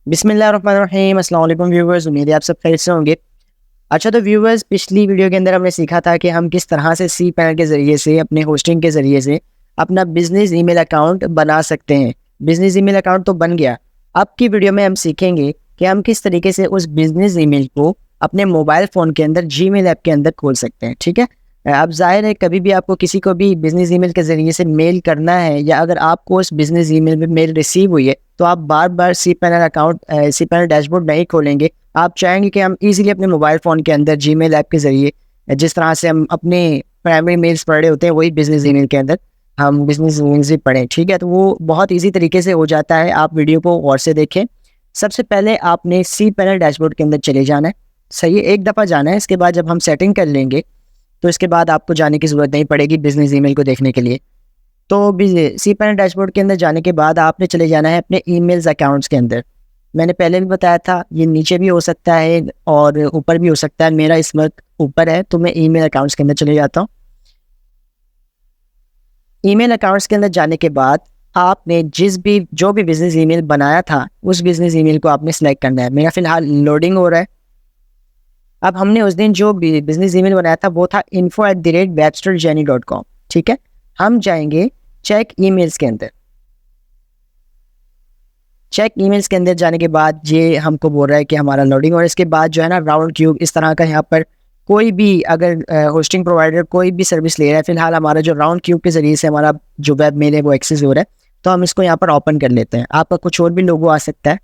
बिस्मिल्लाहिर्रहमानिर्रहीम। अस्सलाम वालेकुम व्यूवर्स, उम्मीद है आप सब खैरियत से होंगे। अच्छा तो व्यूवर्स, पिछली वीडियो के अंदर हमने सीखा था कि हम किस तरह से सी पैनल के ज़रिए से अपने होस्टिंग के ज़रिए से अपना बिजनेस ईमेल अकाउंट बना सकते हैं। बिजनेस ईमेल अकाउंट तो बन गया। अब की वीडियो में हम सीखेंगे कि हम किस तरीके से उस बिजनेस ईमेल को अपने मोबाइल फ़ोन के अंदर जीमेल ऐप के अंदर खोल सकते हैं। ठीक है। अब जाहिर है कभी भी आपको किसी को भी बिजनेस ईमेल के ज़रिए से मेल करना है, या अगर आपको उस बिजनेस ईमेल में मेल रिसीव हुई है, तो आप बार बार cPanel account cPanel dashboard नहीं खोलेंगे। आप चाहेंगे कि हम इजीली अपने मोबाइल फ़ोन के अंदर जीमेल ऐप के ज़रिए, जिस तरह से हम अपने प्राइमरी मेल्स पढ़ रहे होते हैं, वही बिजनेस ईमेल के अंदर हम बिजनेस ईमेल्स भी पढ़ें। ठीक है, तो वो बहुत ईजी तरीके से हो जाता है। आप वीडियो को गौर से देखें। सबसे पहले आपने सी पैनल डैशबोर्ड के अंदर चले जाना है। सही है, एक दफ़ा जाना है। इसके बाद जब हम सेटिंग कर लेंगे तो इसके बाद आपको जाने की ज़रूरत नहीं पड़ेगी बिजनेस ईमेल को देखने के लिए। तो सी पैनल डैशबोर्ड के अंदर जाने के बाद आपने चले जाना है अपने ईमेल्स अकाउंट्स के अंदर। मैंने पहले भी बताया था, ये नीचे भी हो सकता है और ऊपर भी हो सकता है। मेरा इस वक्त ऊपर है, तो मैं ईमेल अकाउंट्स के अंदर चले जाता हूँ। ईमेल अकाउंट्स के अंदर जाने के बाद आपने जो भी बिजनेस ईमेल बनाया था, उस बिजनेस ईमेल को आपने सेलेक्ट करना है। मेरा फिलहाल लोडिंग हो रहा है। अब हमने उस दिन जो बिजनेस ईमेल बनाया था वो था info@websterjourney.com। ठीक है, हम जाएंगे चेक ईमेल्स के अंदर। चेक ईमेल्स के अंदर जाने के बाद ये हमको बोल रहा है कि हमारा लोडिंग, और इसके बाद जो है ना राउंड क्यूब इस तरह का यहाँ पर कोई भी अगर होस्टिंग प्रोवाइडर कोई भी सर्विस ले रहा है, फिलहाल हमारा जो राउंड क्यूब के ज़रिए से हमारा जो वेब मेल है वो एक्सेस हो रहा है, तो हम इसको यहाँ पर ओपन कर लेते हैं। आपका कुछ और भी लोगो आ सकता है,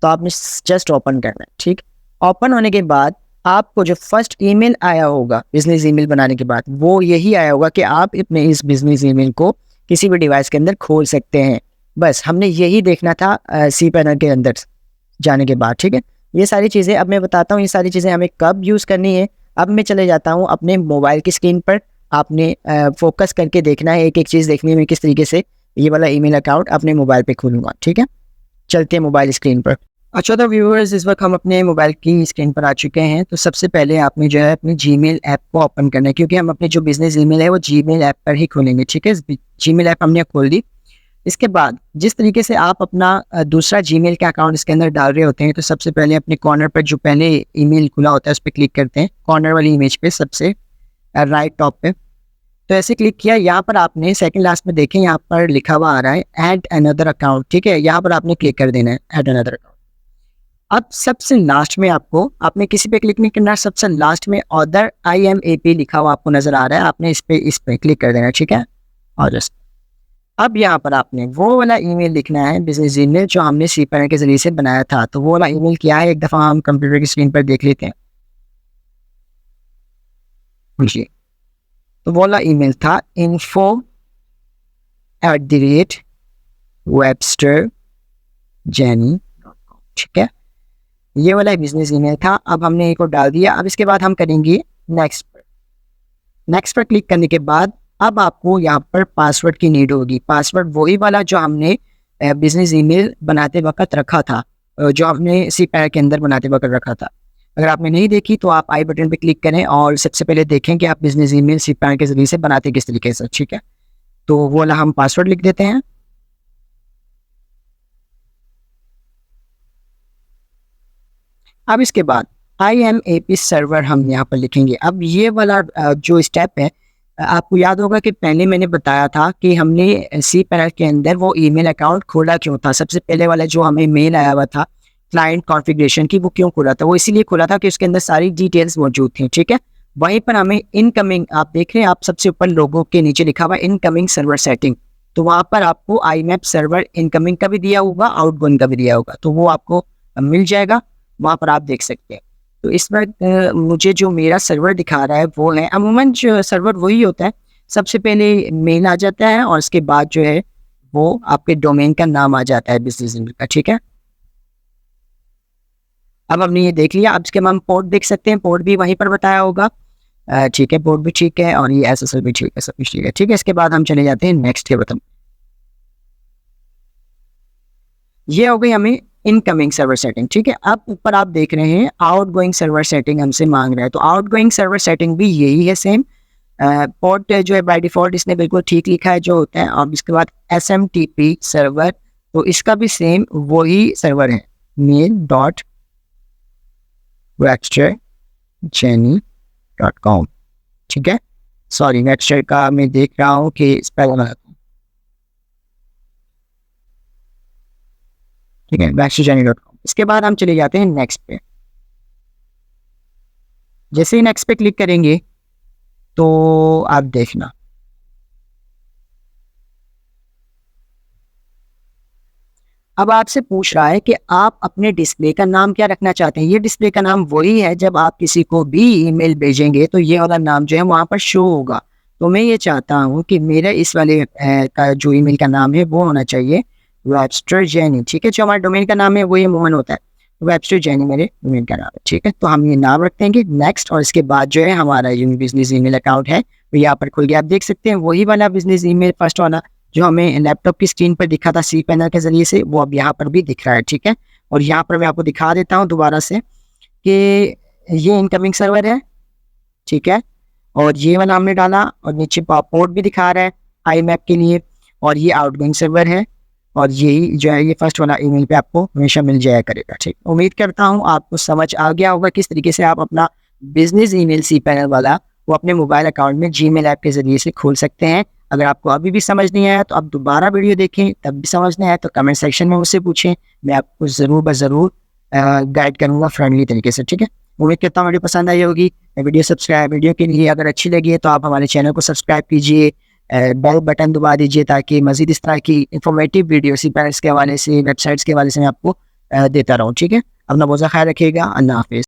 तो आपने जस्ट ओपन करना है। ठीक, ओपन होने के बाद आपको जो फर्स्ट ईमेल आया होगा बिजनेस ईमेल बनाने के बाद, वो यही आया होगा कि आप अपने इस बिजनेस ईमेल को किसी भी डिवाइस के अंदर खोल सकते हैं। बस हमने यही देखना था सी पैनल के अंदर जाने के बाद। ठीक है, ये सारी चीज़ें अब मैं बताता हूँ, ये सारी चीज़ें हमें कब यूज़ करनी है। अब मैं चले जाता हूँ अपने मोबाइल की स्क्रीन पर। आपने फोकस करके देखना है, एक एक चीज़ देखनी है मैं किस तरीके से ये वाला ईमेल अकाउंट अपने मोबाइल पे खोलूँगा। ठीक है, चलते हैं मोबाइल स्क्रीन पर। अच्छा तो व्यूअर्स, इस वक्त हम अपने मोबाइल की स्क्रीन पर आ चुके हैं। तो सबसे पहले आपने जो है अपनी जीमेल ऐप को ओपन करना है, क्योंकि हम अपने जो बिजनेस ईमेल है वो जीमेल ऐप पर ही खोलेंगे। ठीक है, जीमेल ऐप हमने खोल दी। इसके बाद जिस तरीके से आप अपना दूसरा जीमेल का अकाउंट इसके अंदर डाल रहे होते हैं, तो सबसे पहले अपने कॉर्नर पर जो पहले ईमेल खुला होता है उस पर क्लिक करते हैं, कॉर्नर वाली इमेज पे सबसे राइट टॉप पे। तो ऐसे क्लिक किया, यहाँ पर आपने सेकंड लास्ट में देखें, यहाँ पर लिखा हुआ आ रहा है ऐड अनदर अकाउंट। ठीक है, यहाँ पर आपने क्लिक कर देना है ऐड अनदर अकाउंट। अब सबसे लास्ट में आपने किसी पे क्लिक नहीं करना, सबसे लास्ट में अदर IMAP लिखा हुआ आपको नजर आ रहा है, आपने इस पे क्लिक कर देना। ठीक है, और जस्ट अब यहाँ पर आपने वो वाला ईमेल लिखना है, बिजनेस ईमेल जो हमने सी पैनल के जरिए से बनाया था। तो वो वाला ईमेल क्या है, एक दफ़ा हम कंप्यूटर की स्क्रीन पर देख लेते हैं जी। तो वो वाला ईमेल था info@websterjourney.com। ठीक है, ये वाला बिजनेस ईमेल था। अब हमने एक और डाल दिया। अब इसके बाद हम करेंगे नेक्स्ट पर। नेक्स्ट पर क्लिक करने के बाद अब आपको यहाँ पर पासवर्ड की नीड होगी। पासवर्ड वही वाला जो हमने बिजनेस ईमेल बनाते वक्त रखा था, जो हमने सी पैनल के अंदर बनाते वक्त रखा था। अगर आपने नहीं देखी तो आप आई बटन पे क्लिक करें और सबसे पहले देखें कि आप बिजनेस ईमेल सी पैनल के जरिए से बनाते किस तरीके से। ठीक है, तो वो वाला हम पासवर्ड लिख देते हैं। अब इसके बाद IMAP सर्वर हम यहाँ पर लिखेंगे। अब ये वाला जो स्टेप है, आपको याद होगा कि पहले मैंने बताया था कि हमने सी पैनल के अंदर वो ईमेल अकाउंट खोला क्यों था। सबसे पहले वाला जो हमें मेल आया हुआ था क्लाइंट कॉन्फ़िगरेशन की, वो क्यों खोला था? वो इसीलिए खोला था कि उसके अंदर सारी डिटेल्स मौजूद थी। ठीक है, वहीं पर हमें इनकमिंग, आप देख रहे हैं, आप सबसे ऊपर लोगों के नीचे लिखा हुआ इनकमिंग सर्वर सेटिंग, तो वहाँ पर आपको IMAP सर्वर इनकमिंग का भी दिया होगा, आउटगोइंग का भी दिया होगा, तो वो आपको मिल जाएगा, वहाँ पर आप देख सकते हैं। तो इस वक्त मुझे जो मेरा सर्वर दिखा रहा है वो है, अमूमन जो सर्वर वही होता है, सबसे पहले मेल आ जाता है और उसके बाद जो है वो आपके डोमेन का नाम आ जाता है बिजनेस ईमेल का। ठीक है, अब हमने ये देख लिया। अब इसके हम पोर्ट देख सकते हैं, पोर्ट भी वहीं पर बताया होगा। ठीक है, पोर्ट भी ठीक है और ये SSL भी ठीक है, सब कुछ ठीक है। ठीक है, इसके बाद हम चले जाते हैं नेक्स्ट के बटन। ये हो गई हमें इनकमिंग सर्वर सेटिंग। ठीक है, अब ऊपर आप देख रहे हैं आउटगोइंग सर्वर सेटिंग हमसे मांग रहा है, तो आउटगोइंग सर्वर सेटिंग भी यही है, सेम। पोर्ट जो है बाय डिफॉल्ट इसने बिल्कुल ठीक लिखा है जो होता है। और इसके बाद SMTP सर्वर, तो इसका भी सेम वही सर्वर है। mail.websterjenny.com। ठीक है, सॉरी वेबस्टर का मैं देख रहा हूँ कि स्पेल गलत है। ठीक है, websterjenny.com। इसके बाद हम चले जाते हैं नेक्स्ट पे। जैसे ही नेक्स्ट पे क्लिक करेंगे तो आप देखना अब आपसे पूछ रहा है कि आप अपने डिस्प्ले का नाम क्या रखना चाहते हैं। ये डिस्प्ले का नाम वही है, जब आप किसी को भी ईमेल भेजेंगे तो ये वाला नाम जो है वहाँ पर शो होगा। तो मैं ये चाहता हूँ कि मेरा इस वाले का जो ईमेल का नाम है वो होना चाहिए वेबस्टर जेनी। ठीक है, जो हमारा डोमेन का नाम है वो ये मोहन होता है, वेबस्टर जेनी मेरे डोमेन का नाम है। ठीक है, तो हम ये नाम रख देंगे नेक्स्ट, और इसके बाद जो है हमारा जो बिजनेस ईमेल अकाउंट है वो यहाँ पर खुल गया। आप देख सकते हैं वही वाला बिजनेस ईमेल फर्स्ट वाला जो हमें लैपटॉप की स्क्रीन पर दिखा था सी पैनल के जरिए से, वो अब यहाँ पर भी दिख रहा है। ठीक है, और यहाँ पर मैं आपको दिखा देता हूँ दोबारा से कि ये इनकमिंग सर्वर है। ठीक है, और ये वाला हमने डाला, और नीचे पोर्ट भी दिखा रहा है आई मैप के लिए, और ये आउटगोइंग सर्वर है, और यही जो है ये फर्स्ट वाला ईमेल पे आपको हमेशा मिल जाया करेगा। ठीक, उम्मीद करता हूँ आपको समझ आ गया होगा किस तरीके से आप अपना बिजनेस ईमेल सी पैनल वाला वो अपने मोबाइल अकाउंट में जीमेल ऐप के जरिए से खोल सकते हैं। अगर आपको अभी भी समझ नहीं आया तो आप दोबारा वीडियो देखें, तब भी समझ नहीं आया तो कमेंट सेक्शन में मुझसे पूछें, मैं आपको ज़रूर ब ज़रूर गाइड करूँगा फ्रेंडली तरीके से। ठीक है, उम्मीद करता हूँ वीडियो पसंद आई होगी। वीडियो के लिए अगर अच्छी लगी है तो आप हमारे चैनल को सब्सक्राइब कीजिए, बेल बटन दबा दीजिए, ताकि मज़ीद इस तरह की इंफॉर्मेटिव वीडियो सी पैनल्स के हवाले से, वेबसाइट्स के हवाले से मैं आपको देता रहूँ। ठीक है, अपना बहुत ख्याल रखिएगा। अल्लाह हाफिज़।